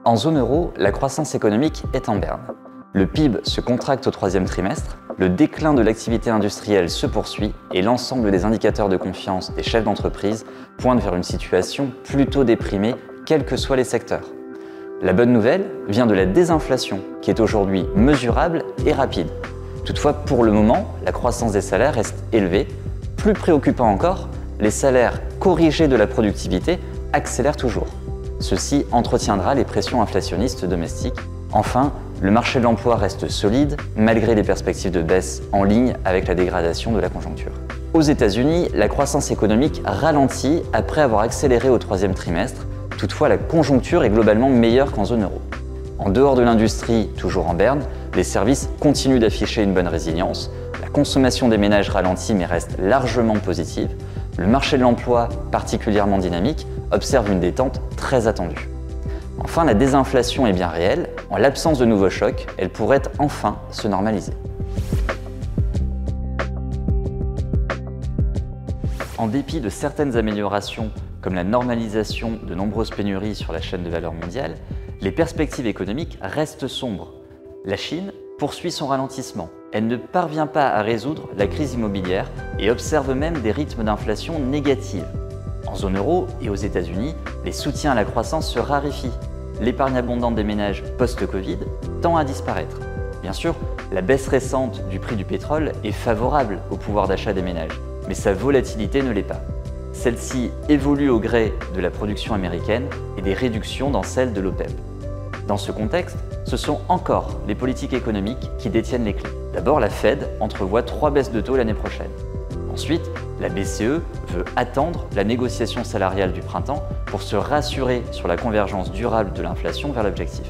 En zone euro, la croissance économique est en berne. Le PIB se contracte au troisième trimestre, le déclin de l'activité industrielle se poursuit et l'ensemble des indicateurs de confiance des chefs d'entreprise pointent vers une situation plutôt déprimée, quels que soient les secteurs. La bonne nouvelle vient de la désinflation, qui est aujourd'hui mesurable et rapide. Toutefois, pour le moment, la croissance des salaires reste élevée. Plus préoccupant encore, les salaires corrigés de la productivité accélèrent toujours. Ceci entretiendra les pressions inflationnistes domestiques. Enfin, le marché de l'emploi reste solide, malgré les perspectives de baisse en ligne avec la dégradation de la conjoncture. Aux États-Unis, la croissance économique ralentit après avoir accéléré au troisième trimestre. Toutefois, la conjoncture est globalement meilleure qu'en zone euro. En dehors de l'industrie, toujours en berne, les services continuent d'afficher une bonne résilience. La consommation des ménages ralentit mais reste largement positive. Le marché de l'emploi, particulièrement dynamique, observe une détente très attendue. Enfin, la désinflation est bien réelle. En l'absence de nouveaux chocs, elle pourrait enfin se normaliser. En dépit de certaines améliorations, comme la normalisation de nombreuses pénuries sur la chaîne de valeur mondiale, les perspectives économiques restent sombres. La Chine poursuit son ralentissement. Elle ne parvient pas à résoudre la crise immobilière et observe même des rythmes d'inflation négatifs. En zone euro et aux États-Unis, les soutiens à la croissance se raréfient. L'épargne abondante des ménages post-Covid tend à disparaître. Bien sûr, la baisse récente du prix du pétrole est favorable au pouvoir d'achat des ménages, mais sa volatilité ne l'est pas. Celle-ci évolue au gré de la production américaine et des réductions dans celle de l'OPEP. Dans ce contexte, ce sont encore les politiques économiques qui détiennent les clés. D'abord, la Fed entrevoit 3 baisses de taux l'année prochaine. Ensuite, la BCE veut attendre la négociation salariale du printemps pour se rassurer sur la convergence durable de l'inflation vers l'objectif.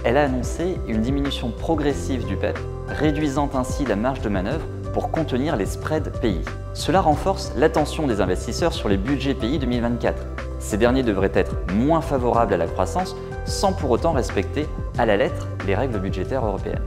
Elle a annoncé une diminution progressive du PEP, réduisant ainsi la marge de manœuvre pour contenir les spreads pays. Cela renforce l'attention des investisseurs sur les budgets pays 2024. Ces derniers devraient être moins favorables à la croissance sans pour autant respecter à la lettre les règles budgétaires européennes.